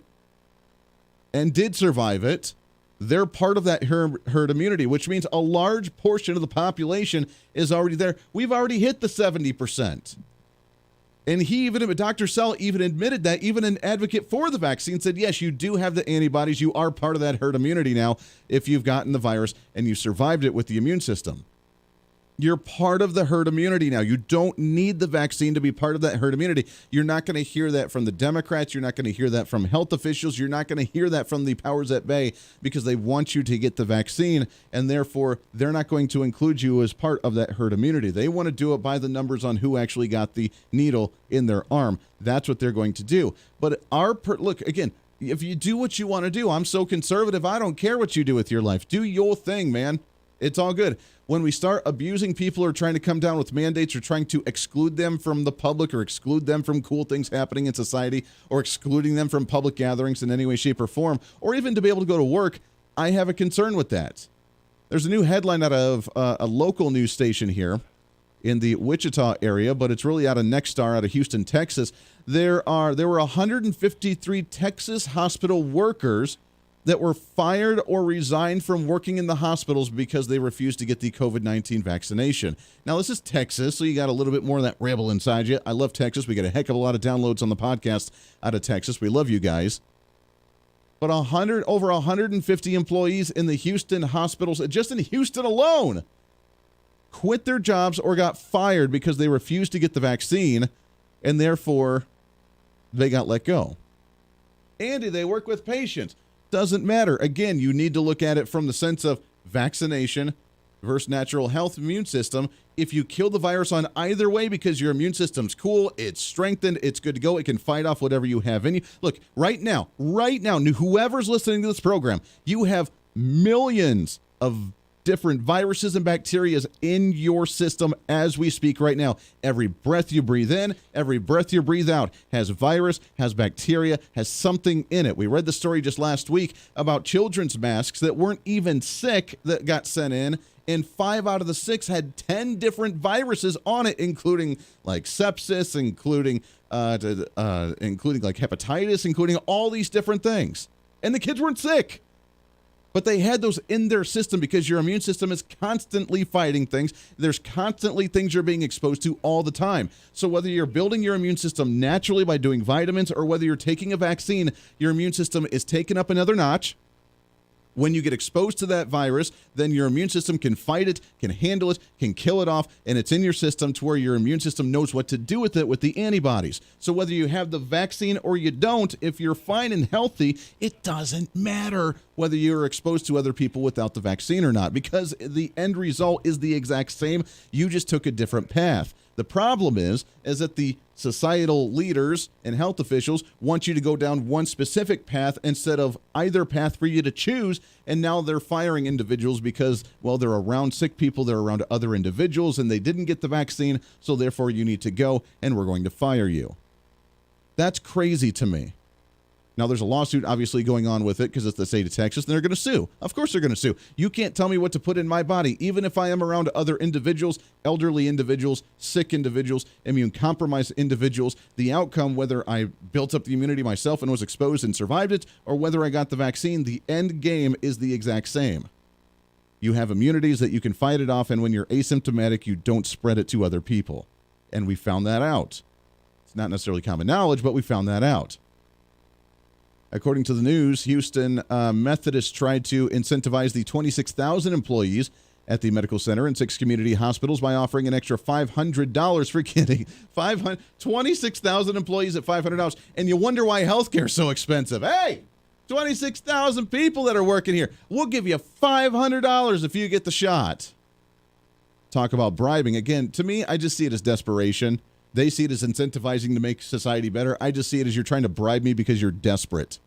and did survive it, they're part of that herd immunity, which means a large portion of the population is already there. We've already hit the 70%. And Dr. Sell even admitted that, even an advocate for the vaccine said, yes, you do have the antibodies. You are part of that herd immunity now if you've gotten the virus and you survived it with the immune system. You're part of the herd immunity now. You don't need the vaccine to be part of that herd immunity. You're not going to hear that from the Democrats. You're not going to hear that from health officials. You're not going to hear that from the powers that be because they want you to get the vaccine, and therefore they're not going to include you as part of that herd immunity. They want to do it by the numbers on who actually got the needle in their arm. That's what they're going to do. But look, again, if you do what you want to do, I'm so conservative, I don't care what you do with your life. Do your thing, man. It's all good. When we start abusing people or trying to come down with mandates or trying to exclude them from the public or exclude them from cool things happening in society or excluding them from public gatherings in any way, shape, or form, or even to be able to go to work, I have a concern with that. There's a new headline out of a local news station here in the Wichita area, but it's really out of Nexstar out of Houston, Texas. There were 153 Texas hospital workers that were fired or resigned from working in the hospitals because they refused to get the COVID-19 vaccination. Now, this is Texas, so you got a little bit more of that rebel inside you. I love Texas. We got a heck of a lot of downloads on the podcast out of Texas. We love you guys. But over 150 employees in the Houston hospitals, just in Houston alone, quit their jobs or got fired because they refused to get the vaccine, and therefore they got let go. Andy, they work with patients. Doesn't matter. Again, you need to look at it from the sense of vaccination versus natural health immune system. If you kill the virus on either way because your immune system's cool, it's strengthened, it's good to go, it can fight off whatever you have in you. Look, right now, whoever's listening to this program, you have millions of different viruses and bacteria in your system as we speak right now. Every breath you breathe in, every breath you breathe out has virus, has bacteria, has something in it. We read the story just last week about children's masks that weren't even sick that got sent in, and 5 out of the 6 had 10 different viruses on it, including like sepsis, including like hepatitis, including all these different things. And the kids weren't sick. But they had those in their system because your immune system is constantly fighting things. There's constantly things you're being exposed to all the time. So whether you're building your immune system naturally by doing vitamins or whether you're taking a vaccine, your immune system is taken up another notch. When you get exposed to that virus, then your immune system can fight it, can handle it, can kill it off, and it's in your system to where your immune system knows what to do with it with the antibodies. So whether you have the vaccine or you don't, if you're fine and healthy, it doesn't matter whether you're exposed to other people without the vaccine or not, because the end result is the exact same. You just took a different path. The problem is that the societal leaders and health officials want you to go down one specific path instead of either path for you to choose, and now they're firing individuals because, well, they're around sick people, they're around other individuals, and they didn't get the vaccine, so therefore you need to go, and we're going to fire you. That's crazy to me. Now, there's a lawsuit obviously going on with it because it's the state of Texas, and they're going to sue. Of course they're going to sue. You can't tell me what to put in my body, even if I am around other individuals, elderly individuals, sick individuals, immune-compromised individuals. The outcome, whether I built up the immunity myself and was exposed and survived it, or whether I got the vaccine, the end game is the exact same. You have immunities that you can fight it off, and when you're asymptomatic, you don't spread it to other people. And we found that out. It's not necessarily common knowledge, but we found that out. According to the news, Houston Methodist tried to incentivize the 26,000 employees at the medical center and 6 community hospitals by offering an extra $500 for getting 26,000 employees at $500. And you wonder why healthcare is so expensive. Hey, 26,000 people that are working here. We'll give you $500 if you get the shot. Talk about bribing. Again, to me, I just see it as desperation. They see it as incentivizing to make society better. I just see it as you're trying to bribe me because you're desperate.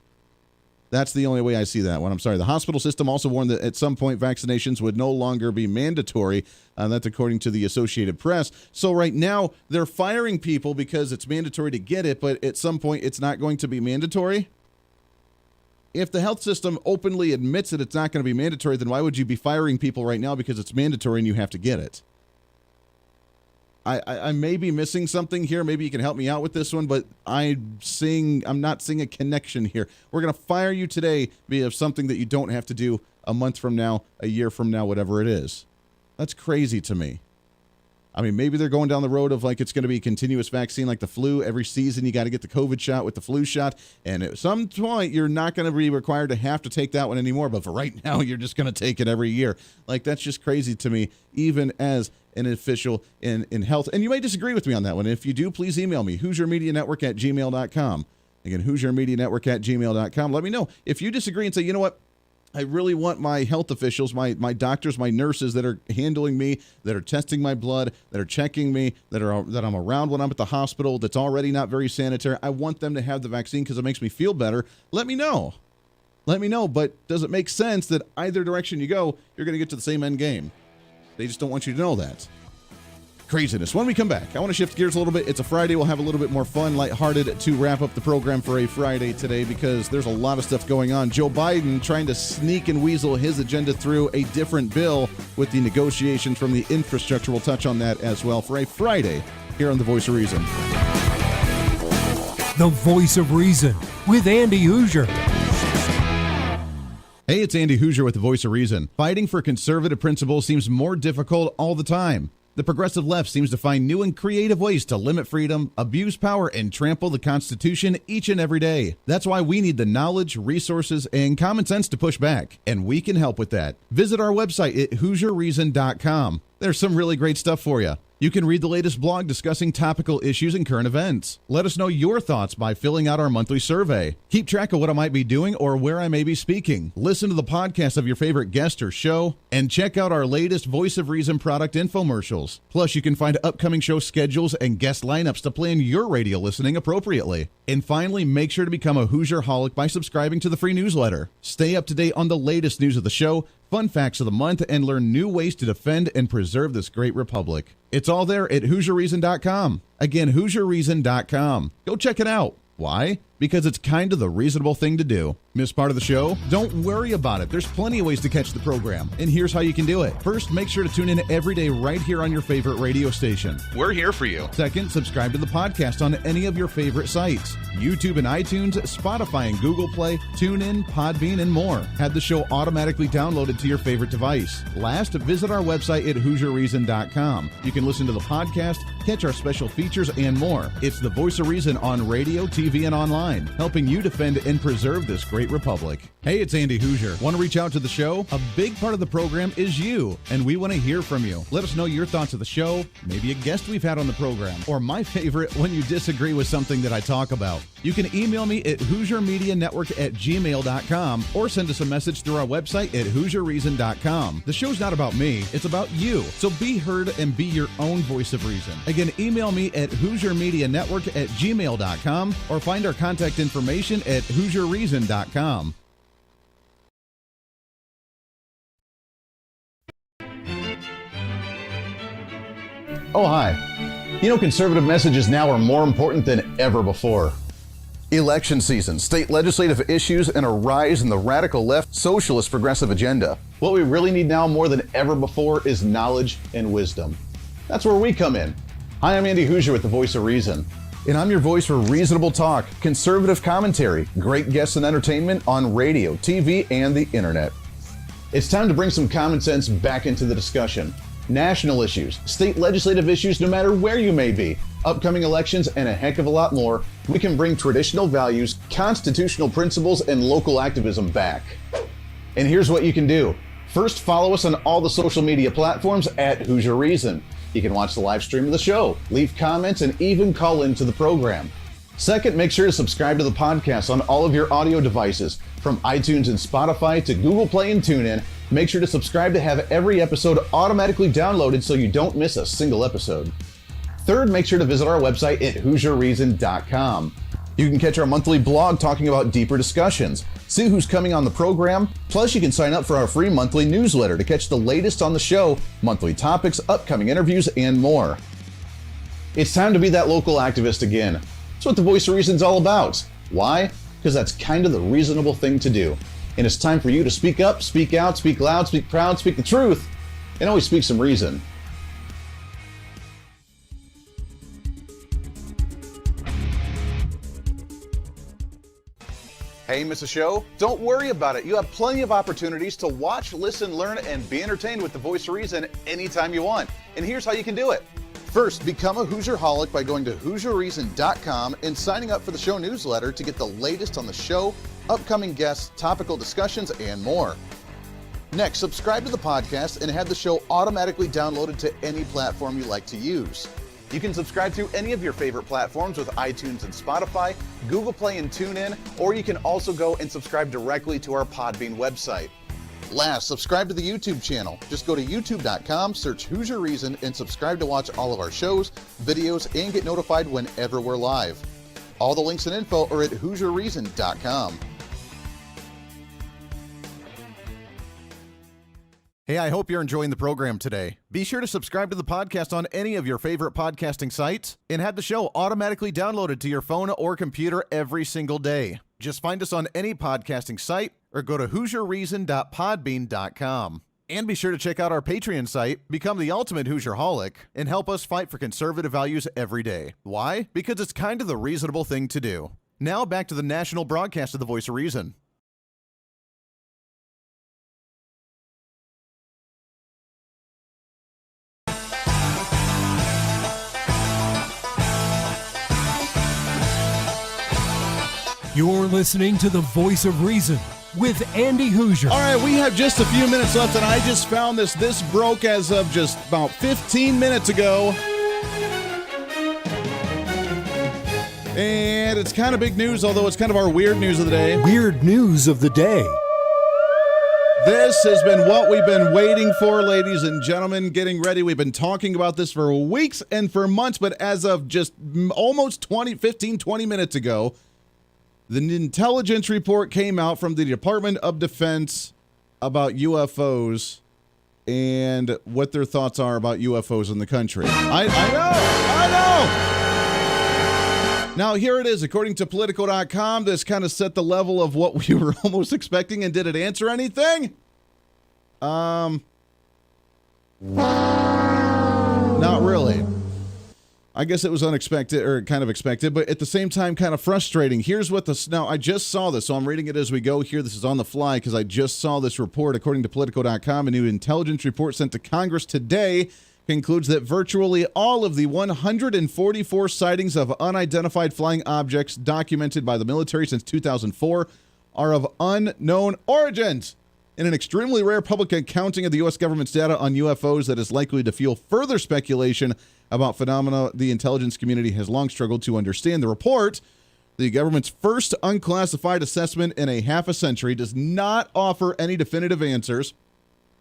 That's the only way I see that one. I'm sorry. The hospital system also warned that at some point vaccinations would no longer be mandatory. That's according to the Associated Press. So right now they're firing people because it's mandatory to get it, but at some point it's not going to be mandatory. If the health system openly admits that it's not going to be mandatory, then why would you be firing people right now because it's mandatory and you have to get it? I may be missing something here. Maybe you can help me out with this one, but I'm not seeing a connection here. We're going to fire you today via something that you don't have to do a month from now, a year from now, whatever it is. That's crazy to me. I mean, maybe they're going down the road of like it's going to be a continuous vaccine like the flu. Every season you got to get the COVID shot with the flu shot. And at some point, you're not going to be required to have to take that one anymore. But for right now, you're just going to take it every year. Like, that's just crazy to me, even as an official in health. And you may disagree with me on that one. If you do, please email me, HooserMediaNetwork@gmail.com. Again, HooserMediaNetwork@gmail.com. Let me know if you disagree and say, you know what? I really want my health officials, my doctors, my nurses that are handling me, that are testing my blood, that are checking me, that I'm around when I'm at the hospital, that's already not very sanitary. I want them to have the vaccine because it makes me feel better. Let me know. Let me know. But does it make sense that either direction you go, you're going to get to the same end game? They just don't want you to know that. Craziness. When we come back, I want to shift gears a little bit. It's a Friday. We'll have a little bit more fun, lighthearted to wrap up the program for a Friday today because there's a lot of stuff going on. Joe Biden trying to sneak and weasel his agenda through a different bill with the negotiations from the infrastructure. We'll touch on that as well for a Friday here on The Voice of Reason. The Voice of Reason with Andy Hooser. Hey, it's Andy Hooser with The Voice of Reason. Fighting for conservative principles seems more difficult all the time. The progressive left seems to find new and creative ways to limit freedom, abuse power, and trample the Constitution each and every day. That's why we need the knowledge, resources, and common sense to push back, and we can help with that. Visit our website at HooserReason.com. There's some really great stuff for you. You can read the latest blog discussing topical issues and current events. Let us know your thoughts by filling out our monthly survey. Keep track of what I might be doing or where I may be speaking. Listen to the podcast of your favorite guest or show, and check out our latest Voice of Reason product infomercials. Plus, you can find upcoming show schedules and guest lineups to plan your radio listening appropriately. And finally, make sure to become a Hoosier-holic by subscribing to the free newsletter. Stay up to date on the latest news of the show, fun facts of the month, and learn new ways to defend and preserve this great republic. It's all there at HooserReason.com. Again, HooserReason.com. Go check it out. Why? Because it's kind of the reasonable thing to do. Miss part of the show? Don't worry about it. There's plenty of ways to catch the program, and here's how you can do it. First, make sure to tune in every day right here on your favorite radio station. We're here for you. Second, subscribe to the podcast on any of your favorite sites. YouTube and iTunes, Spotify and Google Play, TuneIn, Podbean, and more. Have the show automatically downloaded to your favorite device. Last, visit our website at HooserReason.com. You can listen to the podcast, catch our special features, and more. It's the Voice of Reason on radio, TV, and online, helping you defend and preserve this great republic. Hey, it's Andy Hooser. Want to reach out to the show? A big part of the program is you, and we want to hear from you. Let us know your thoughts of the show, maybe a guest we've had on the program, or my favorite, when you disagree with something that I talk about. You can email me at HooserMediaNetwork@gmail.com or send us a message through our website at HooserReason.com. The show's not about me, it's about you. So be heard and be your own voice of reason. Again, email me at HooserMediaNetwork@gmail.com or find our contact information at HooserReason.com. Oh, hi. You know, conservative messages now are more important than ever before. Election season, state legislative issues, and a rise in the radical left socialist progressive agenda. What we really need now more than ever before is knowledge and wisdom. That's where we come in. Hi, I'm Andy Hooser with The Voice of Reason. And I'm your voice for reasonable talk, conservative commentary, great guests and entertainment on radio, TV, and the internet. It's time to bring some common sense back into the discussion. national issues, state legislative issues, no matter where you may be, upcoming elections, and a heck of a lot more, we can bring traditional values, constitutional principles, and local activism back. And here's what you can do. First, follow us on all the social media platforms at Hooser Reason. You can watch the live stream of the show, leave comments, and even call into the program. Second, make sure to subscribe to the podcast on all of your audio devices, from iTunes and Spotify to Google Play and TuneIn. Make sure to subscribe to have every episode automatically downloaded so you don't miss a single episode. Third, make sure to visit our website at HooserReason.com. You can catch our monthly blog talking about deeper discussions, see who's coming on the program, plus you can sign up for our free monthly newsletter to catch the latest on the show, monthly topics, upcoming interviews, and more. It's time to be that local activist again. That's what the Voice of Reason's all about. Why? Because that's kind of the reasonable thing to do. And it's time for you to speak up, speak out, speak loud, speak proud, speak the truth, and always speak some reason. Hey, miss a show? Don't worry about it. You have plenty of opportunities to watch, listen, learn, and be entertained with the Voice of Reason anytime you want. And here's how you can do it. First, become a Hooserholic by going to HooserReason.com and signing up for the show newsletter to get the latest on the show, upcoming guests, topical discussions, and more. Next, subscribe to the podcast and have the show automatically downloaded to any platform you like to use. You can subscribe through any of your favorite platforms with iTunes and Spotify, Google Play and TuneIn, or you can also go and subscribe directly to our Podbean website. Last, subscribe to the YouTube channel. Just go to youtube.com, search Hooser Reason, and subscribe to watch all of our shows, videos, and get notified whenever we're live. All the links and info are at HooserReason.com. Hey, I hope you're enjoying the program today. Be sure to subscribe to the podcast on any of your favorite podcasting sites and have the show automatically downloaded to your phone or computer every single day. Just find us on any podcasting site or go to HooserReason.podbean.com. And be sure to check out our Patreon site, become the ultimate Hooserholic, and help us fight for conservative values every day. Why? Because it's kind of the reasonable thing to do. Now back to the national broadcast of the Voice of Reason. You're listening to the Voice of Reason with Andy Hooser. All right, we have just a few minutes left, and I just found this. This broke as of just about 15 minutes ago. And it's kind of big news, although it's kind of our weird news of the day. Weird news of the day. This has been what we've been waiting for, ladies and gentlemen. Getting ready. We've been talking about this for weeks and for months, but as of just almost 20 minutes ago, the intelligence report came out from the Department of Defense about UFOs and what their thoughts are about UFOs in the country. I know! Now, here it is. According to Politico.com, this kind of set the level of what we were almost expecting. And did it answer anything? Not really. I guess it was unexpected, or kind of expected, but at the same time, kind of frustrating. Here's what now I just saw this, so I'm reading it as we go here. This is on the fly because I just saw this report. According to Politico.com, a new intelligence report sent to Congress today concludes that virtually all of the 144 sightings of unidentified flying objects documented by the military since 2004 are of unknown origins. In an extremely rare public accounting of the U.S. government's data on UFOs that is likely to fuel further speculation about phenomena the intelligence community has long struggled to understand. The report, the government's first unclassified assessment in a half a century, does not offer any definitive answers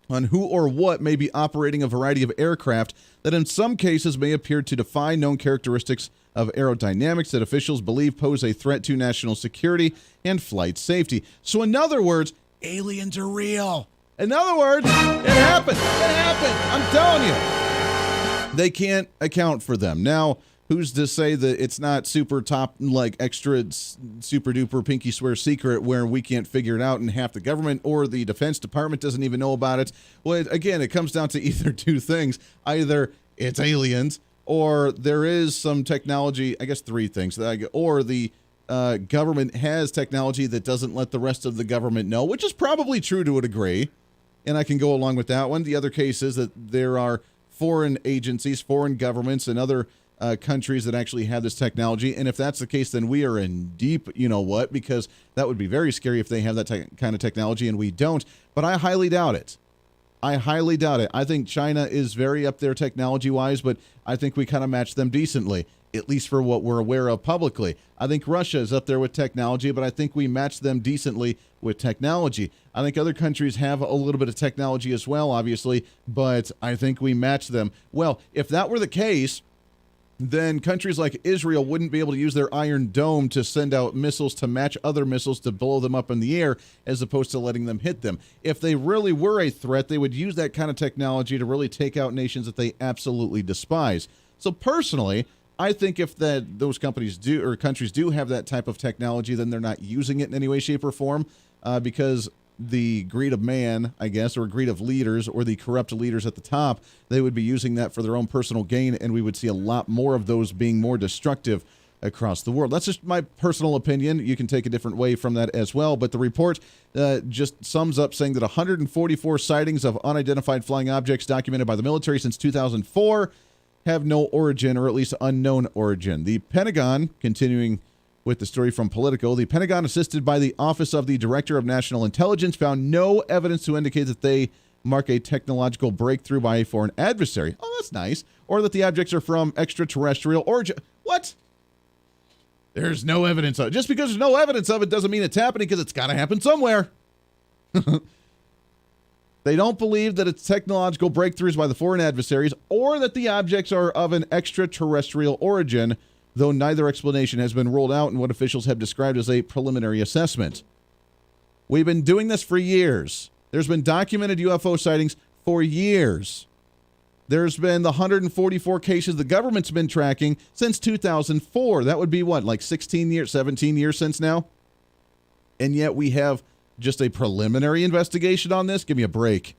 on who or what may be operating a variety of aircraft that in some cases may appear to defy known characteristics of aerodynamics that officials believe pose a threat to national security and flight safety. So in other words, aliens are real. In other words, it happened. It happened. I'm telling you. They can't account for them. Now, who's to say that it's not super top, like extra super duper pinky swear secret where we can't figure it out and half the government or the Defense Department doesn't even know about it? Well, again, it comes down to either two things. Either it's aliens or there is some technology, I guess three things, or the government has technology that doesn't let the rest of the government know, which is probably true to a degree. And I can go along with that one. The other case is that there are foreign agencies, foreign governments, and other countries that actually have this technology. And if that's the case, then we are in deep, because that would be very scary if they have that kind of technology and we don't. But I highly doubt it. I think China is very up there technology-wise, but I think we kind of match them decently, at least for what we're aware of publicly. I think Russia is up there with technology, but I think we match them decently with technology. I think other countries have a little bit of technology as well, obviously, but I think we match them. Well, if that were the case, then countries like Israel wouldn't be able to use their Iron Dome to send out missiles to match other missiles to blow them up in the air as opposed to letting them hit them. If they really were a threat, they would use that kind of technology to really take out nations that they absolutely despise. So personally, I think if those companies do or countries do have that type of technology, then they're not using it in any way, shape, or form because the greed of man, I guess, or greed of leaders or the corrupt leaders at the top, they would be using that for their own personal gain, and we would see a lot more of those being more destructive across the world. That's just my personal opinion. You can take a different way from that as well, but the report just sums up saying that 144 sightings of unidentified flying objects documented by the military since 2004 have no origin, or at least unknown origin. The Pentagon, continuing with the story from Politico, the Pentagon, assisted by the Office of the Director of National Intelligence, found no evidence to indicate that they mark a technological breakthrough by a foreign adversary. Oh, that's nice. Or that the objects are from extraterrestrial origin. What? There's no evidence of it. Just because there's no evidence of it doesn't mean it's happening, because it's got to happen somewhere. They don't believe that it's technological breakthroughs by the foreign adversaries or that the objects are of an extraterrestrial origin, though neither explanation has been rolled out in what officials have described as a preliminary assessment. We've been doing this for years. There's been documented UFO sightings for years. There's been the 144 cases the government's been tracking since 2004. That would be what, like 16 years, 17 years since now? And yet we have just a preliminary investigation on this? Give me a break.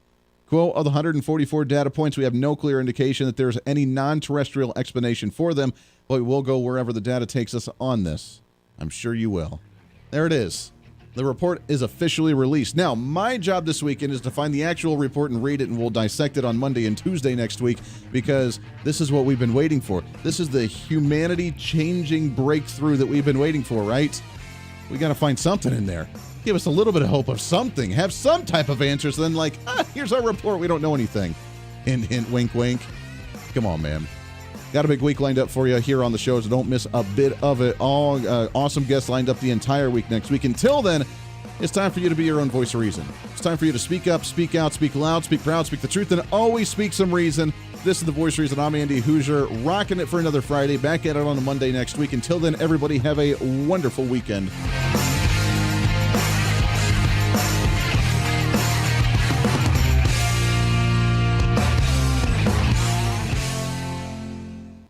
Quote, of the 144 data points, we have no clear indication that there's any non-terrestrial explanation for them, but we will go wherever the data takes us on this. I'm sure you will. There it is. The report is officially released. Now, my job this weekend is to find the actual report and read it, and we'll dissect it on Monday and Tuesday next week, because this is what we've been waiting for. This is the humanity-changing breakthrough that we've been waiting for, right? We got to find something in there. Give us a little bit of hope of something. Have some type of answers. Then, like, here's our report. We don't know anything. Hint, hint, wink, wink. Come on, man. Got a big week lined up for you here on the show, so don't miss a bit of it. All awesome guests lined up the entire week next week. Until then, it's time for you to be your own voice of reason. It's time for you to speak up, speak out, speak loud, speak proud, speak the truth, and always speak some reason. This is the Voice of Reason. I'm Andy Hooser, rocking it for another Friday. Back at it on a Monday next week. Until then, everybody have a wonderful weekend.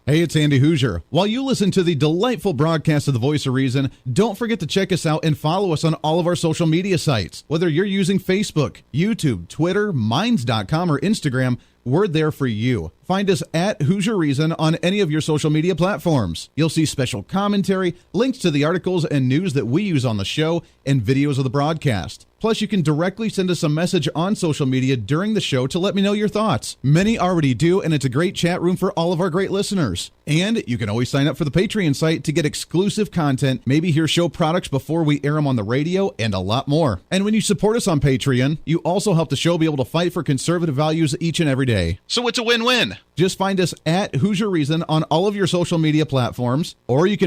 Hey, it's Andy Hooser. While you listen to the delightful broadcast of the Voice of Reason, don't forget to check us out and follow us on all of our social media sites. Whether you're using Facebook, YouTube, Twitter, Minds.com, or Instagram, we're there for you. Find us at Hooser Reason on any of your social media platforms. You'll see special commentary, links to the articles and news that we use on the show, and videos of the broadcast. Plus, you can directly send us a message on social media during the show to let me know your thoughts. Many already do, and it's a great chat room for all of our great listeners. And you can always sign up for the Patreon site to get exclusive content, maybe hear show products before we air them on the radio, and a lot more. And when you support us on Patreon, you also help the show be able to fight for conservative values each and every day. So it's a win-win. Just find us at Hooser Reason on all of your social media platforms, or you can